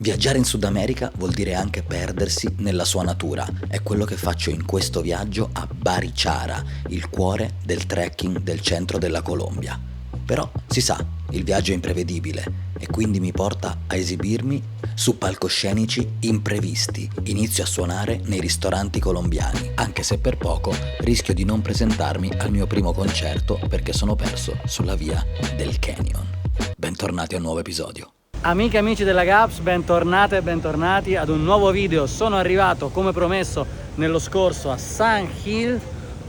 Viaggiare in Sud America vuol dire anche perdersi nella sua natura. È quello che faccio in questo viaggio a Barichara, il cuore del trekking del centro della Colombia. Però, si sa, il viaggio è imprevedibile e quindi mi porta a esibirmi su palcoscenici imprevisti. Inizio a suonare nei ristoranti colombiani, anche se per poco rischio di non presentarmi al mio primo concerto perché sono perso sulla via del Canyon. Bentornati a un nuovo episodio. Amiche e amici della Gaps, bentornate e bentornati ad un nuovo video. Sono arrivato come promesso nello scorso a San Gil,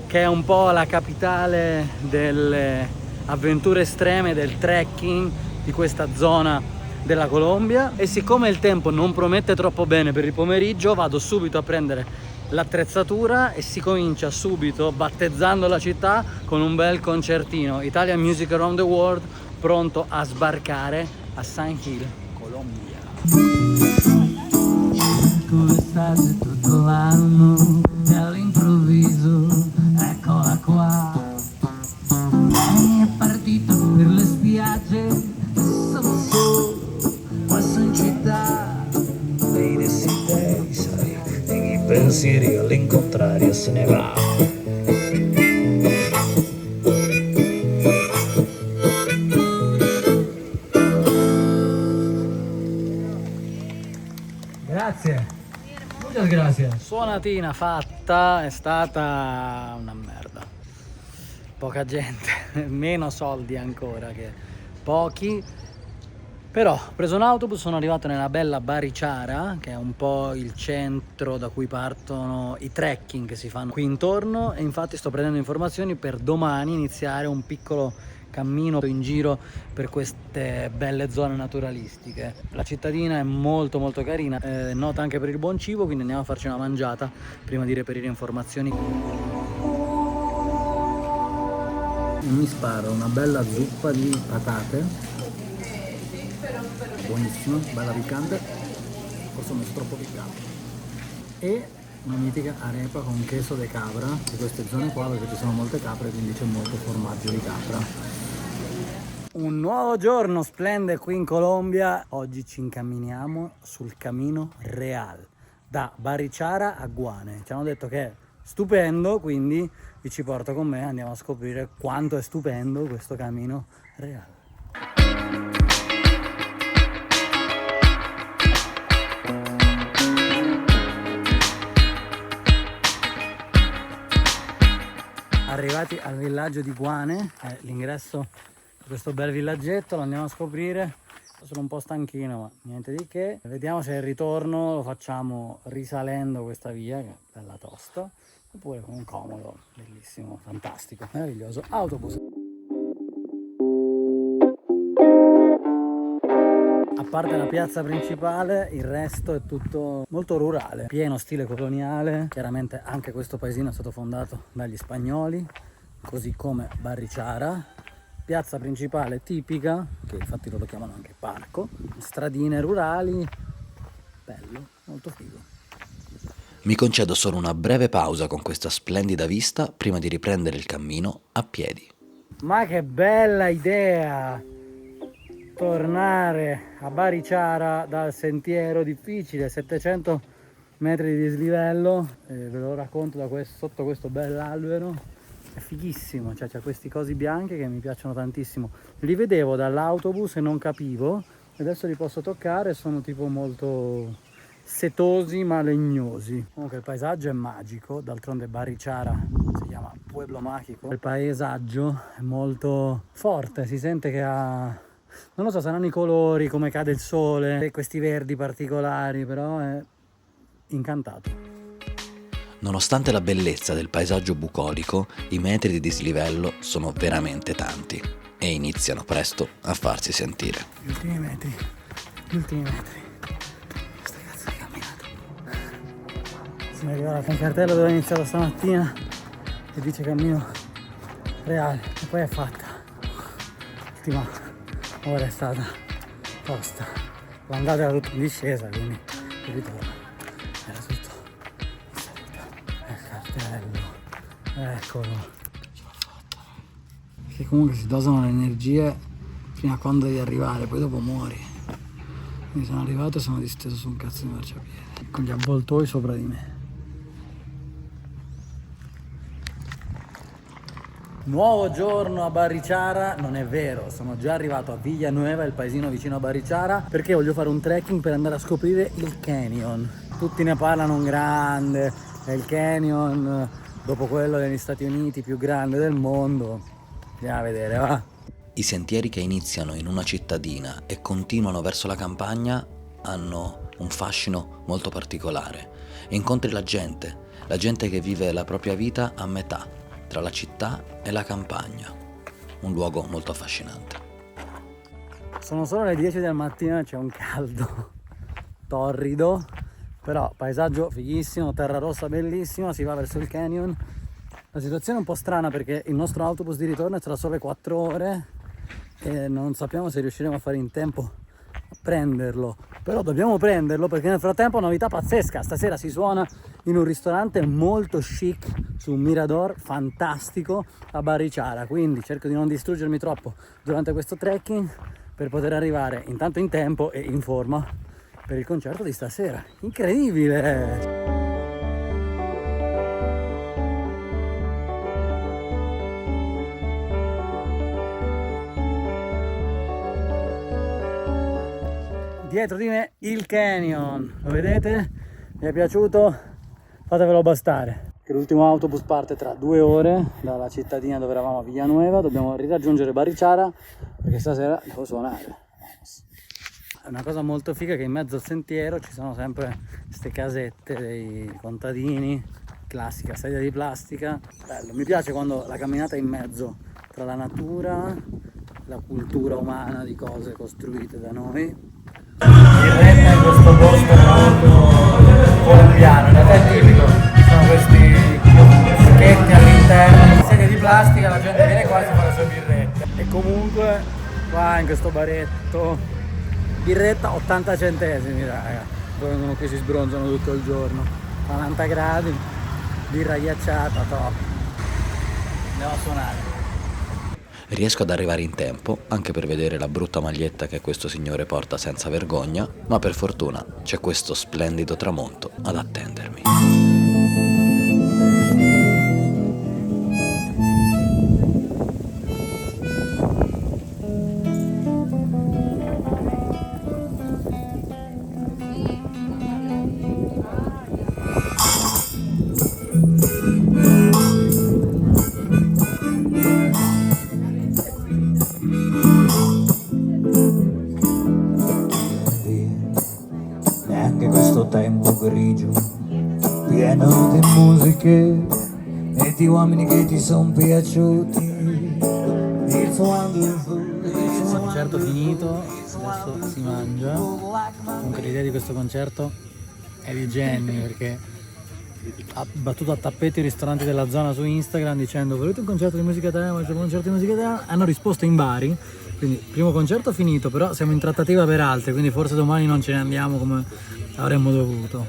che è un po' la capitale delle avventure estreme, del trekking di questa zona della Colombia, e siccome il tempo non promette troppo bene per il pomeriggio vado subito a prendere l'attrezzatura e si comincia subito battezzando la città con un bel concertino Italian Music Around the World, pronto a sbarcare a San Gil, Colombia. Estate tutto l'anno e all'improvviso eccola qua. Lei è partito per le spiagge, sono solo passo in città. Dei desideri, sai, dei pensieri all'incontrario se ne va. Grazie, muchas gracias. Suonatina fatta, è stata una merda. Poca gente, meno soldi ancora che pochi. Però ho preso un autobus, sono arrivato nella bella Barichara, che è un po' il centro da cui partono i trekking che si fanno qui intorno, e infatti sto prendendo informazioni per domani iniziare un piccolo cammino in giro per queste belle zone naturalistiche. La cittadina è molto molto carina, è nota anche per il buon cibo, quindi andiamo a farci una mangiata prima di reperire informazioni. Mi sparo una bella zuppa di patate, buonissima, bella piccante, forse non è troppo piccante, e una mitica arepa con queso de cabra di queste zone qua, perché ci sono molte capre, quindi c'è molto formaggio di capra. Un nuovo giorno splende qui in Colombia. Oggi ci incamminiamo sul Camino Real da Barichara a Guane. Ci hanno detto che è stupendo, quindi vi ci porto con me, andiamo a scoprire quanto è stupendo questo Camino Real. Arrivati al villaggio di Guane, l'ingresso di questo bel villaggetto, lo andiamo a scoprire. Sono un po' stanchino, ma niente di che. Vediamo se il ritorno lo facciamo risalendo questa via, che è bella tosta, oppure con un comodo, bellissimo, fantastico, meraviglioso autobus. A parte la piazza principale, il resto è tutto molto rurale, pieno stile coloniale. Chiaramente anche questo paesino è stato fondato dagli spagnoli, così come Barichara. Piazza principale tipica, che infatti loro chiamano anche parco, stradine rurali, bello, molto figo. Mi concedo solo una breve pausa con questa splendida vista prima di riprendere il cammino a piedi. Ma che bella idea! Tornare a Barichara dal sentiero difficile, 700 metri di dislivello, ve lo racconto sotto questo bell'albero, è fighissimo, cioè c'ha questi cosi bianchi che mi piacciono tantissimo. Li vedevo dall'autobus e non capivo, adesso li posso toccare, sono tipo molto setosi ma legnosi. Comunque il paesaggio è magico, d'altronde Barichara si chiama Pueblo Mágico. Il paesaggio è molto forte, si sente che ha... non lo so, saranno i colori, come cade il sole, questi verdi particolari, però è incantato. Nonostante la bellezza del paesaggio bucolico, i metri di dislivello sono veramente tanti e iniziano presto a farsi sentire. Gli ultimi metri. Questa cazzo di camminata. Si mi arriva un cartello dove ho iniziato stamattina che dice cammino reale, e poi è fatta. L'ultima ora è stata tosta. L'andata era tutta in discesa, quindi il ritorno era tutto in salita. Il cartello, eccolo. Ce l'ho fatta. Che comunque si dosano le energie fino a quando devi arrivare, poi dopo muori. Quindi sono arrivato e sono disteso su un cazzo di marciapiede con gli avvoltoi sopra di me. Nuovo giorno a Bariciara, non è vero, sono già arrivato a Villanueva, il paesino vicino a Bariciara, perché voglio fare un trekking per andare a scoprire il canyon. Tutti ne parlano un grande, è il canyon, dopo quello degli Stati Uniti, più grande del mondo. Andiamo a vedere, va? I sentieri che iniziano in una cittadina e continuano verso la campagna hanno un fascino molto particolare. Incontri la gente che vive la propria vita a metà, tra la città e la campagna. Un luogo molto affascinante. Sono solo le 10 del mattino e c'è un caldo torrido, però paesaggio fighissimo, terra rossa bellissima, si va verso il canyon. La situazione è un po' strana perché il nostro autobus di ritorno è tra sole 4 ore e non sappiamo se riusciremo a fare in tempo a prenderlo, però dobbiamo prenderlo perché nel frattempo novità pazzesca, stasera si suona in un ristorante molto chic su un mirador fantastico a Bariciara, quindi cerco di non distruggermi troppo durante questo trekking per poter arrivare intanto in tempo e in forma per il concerto di stasera. Incredibile! Dietro di me il canyon, lo vedete? Mi è piaciuto? Fatevelo bastare. L'ultimo autobus parte tra 2 ore dalla cittadina dove eravamo a Villanueva, dobbiamo riraggiungere Bariciara perché stasera devo suonare. È una cosa molto figa che in mezzo al sentiero ci sono sempre queste casette dei contadini, classica sedia di plastica. Bello, mi piace quando la camminata è in mezzo tra la natura, la cultura umana di cose costruite da noi. Birretta in questo posto molto colombiano, in realtà è tipico, sono questi schietti all'interno, sedie di plastica, la gente viene qua e si fa le sue birrette. E comunque qua in questo baretto, birretta 80 centesimi raga, poi vengono qui si sbronzano tutto il giorno, 40 gradi, birra ghiacciata, top. Andiamo a suonare. Riesco ad arrivare in tempo anche per vedere la brutta maglietta che questo signore porta senza vergogna, ma per fortuna c'è questo splendido tramonto ad attendermi. Tempo grigio, pieno di musiche e di uomini che ti sono piaciuti. Il concerto finito, adesso si mangia. Comunque l'idea di questo concerto è di Jenny perché ha battuto a tappeti i ristoranti della zona su Instagram dicendo volete un concerto di musica italiana, volete un concerto di musica italiana? Hanno risposto in vari, quindi primo concerto finito, però siamo in trattativa per altri, quindi forse domani non ce ne andiamo come avremmo dovuto.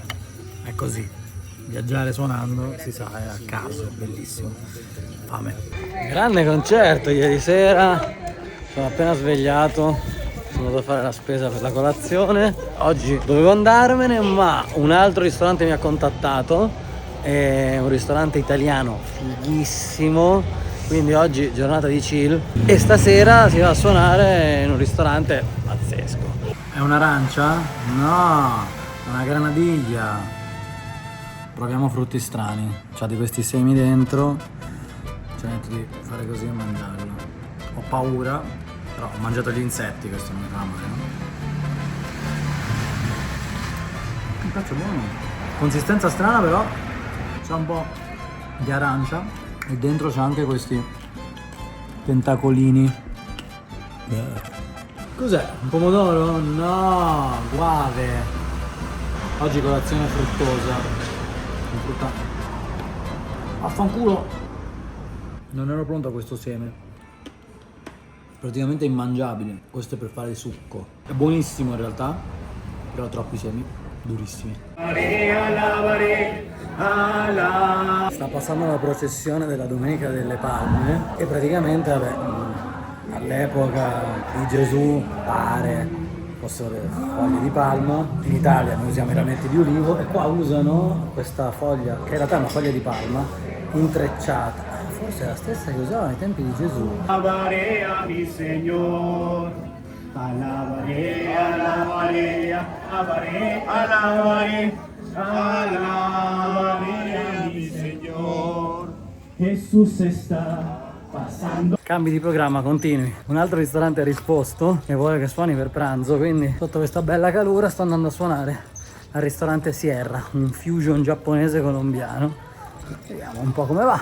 È così, viaggiare suonando si sa, è a caso, è bellissimo. Fame. Grande concerto ieri sera, sono appena svegliato, sono andato a fare la spesa per la colazione. Oggi dovevo andarmene, ma un altro ristorante mi ha contattato, è un ristorante italiano fighissimo, quindi oggi giornata di chill e stasera si va a suonare in un ristorante pazzesco. È un'arancia? No, è una granadiglia. Proviamo frutti strani, c'ha di questi semi dentro, cerco di fare così e mangiarlo. Ho paura, però ho mangiato gli insetti, questo non mi fa male, no? Un cazzo buono. Consistenza strana però, c'è un po' di arancia e dentro c'è anche questi tentacolini. Cos'è? Un pomodoro? No, guave. Oggi colazione fruttosa. Frutta. Affanculo. Non ero pronto a questo seme. Praticamente immangiabile. Questo è per fare il succo. È buonissimo in realtà, però troppi semi, durissimi. Sta passando la processione della Domenica delle Palme e praticamente, vabbè, all'epoca di Gesù pare fossero le foglie di palma. In Italia noi usiamo i rametti di ulivo e qua usano questa foglia, che in realtà è una foglia di palma, intrecciata. Forse è la stessa che usavano ai tempi di Gesù. Alabaré a mi Señor, alabaré, alabaré, alabaré, alabaré, alabaré a mi Señor. Jesús está passando. Cambi di programma continui. Un altro ristorante ha risposto e vuole che suoni per pranzo, quindi sotto questa bella calura sto andando a suonare al ristorante Sierra, un fusion giapponese colombiano. Vediamo un po' come va.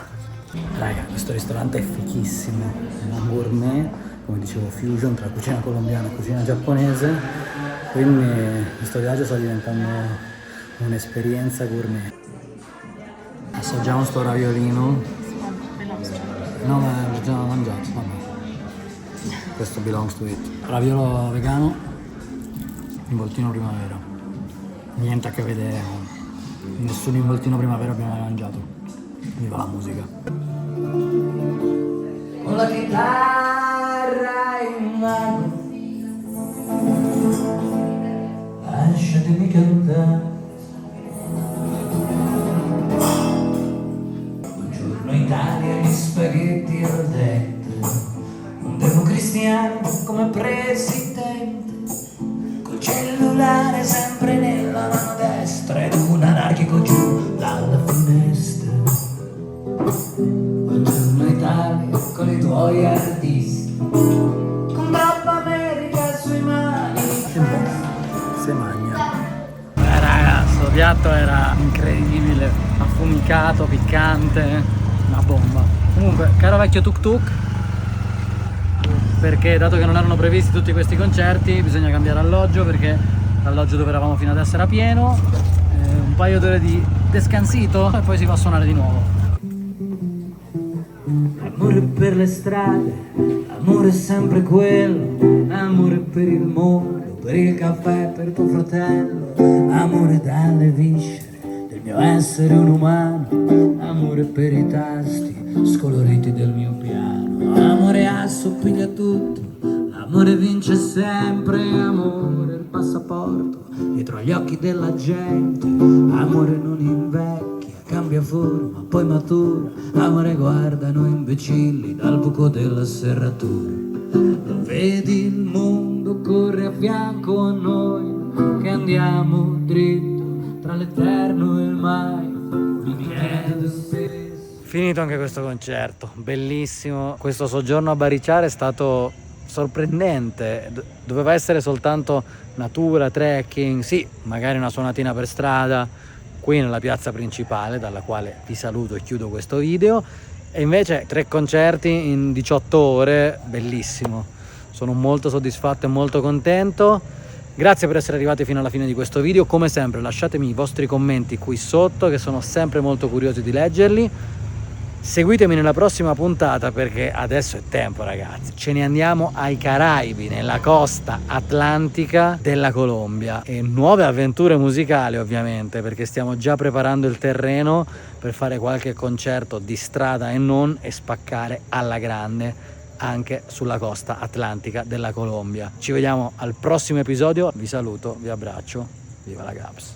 Raga, questo ristorante è fichissimo, è una gourmet, come dicevo, fusion tra cucina colombiana e cucina giapponese, quindi questo viaggio sta diventando un'esperienza gourmet. Assaggiamo sto raviolino. No, ma l'ho già mangiato, vabbè. Questo belongs to it. Raviolo vegano, involtino primavera. Niente a che vedere, nessun involtino primavera abbiamo mai mangiato. Viva la musica. Con la chitarra in mano, lasciatemi cantare. Buongiorno Italia, gli spaghetti al dente, un democristiano come presidente, col cellulare sempre nella mano destra ed un anarchico giù dalla finestra. Buongiorno Italia, con i tuoi artisti, con troppa America sui mani. Se magna. Raga, sto piatto era incredibile, affumicato, piccante, una bomba. Comunque, caro vecchio tuk tuk, perché dato che non erano previsti tutti questi concerti bisogna cambiare alloggio, perché l'alloggio dove eravamo fino adesso era pieno, un paio d'ore di descansito e poi si va a suonare di nuovo. Amore per le strade, amore sempre quello, amore per il mondo, per il caffè, per tuo fratello, amore dalle viscere del mio essere un umano, amore per i tasti scoloriti del mio piano, amore assopiglia a tutto, l'amore vince sempre, amore il passaporto dietro agli occhi della gente, amore non invecchia, cambia forma, poi matura, amore guarda noi imbecilli dal buco della serratura. Lo vedi il mondo corre a fianco a noi, che andiamo dritto tra l'eterno e il mai. Finito anche questo concerto, bellissimo. Questo soggiorno a Barichara è stato sorprendente, doveva essere soltanto natura, trekking, sì, magari una suonatina per strada, qui nella piazza principale, dalla quale vi saluto e chiudo questo video, e invece 3 concerti in 18 ore, bellissimo. Sono molto soddisfatto e molto contento. Grazie per essere arrivati fino alla fine di questo video. Come sempre lasciatemi i vostri commenti qui sotto, che sono sempre molto curioso di leggerli. Seguitemi nella prossima puntata, perché adesso è tempo, ragazzi. Ce ne andiamo ai Caraibi, nella costa atlantica della Colombia, e nuove avventure musicali ovviamente, perché stiamo già preparando il terreno per fare qualche concerto di strada e non, e spaccare alla grande anche sulla costa atlantica della Colombia. Ci vediamo al prossimo episodio, vi saluto, vi abbraccio, viva la Gaps.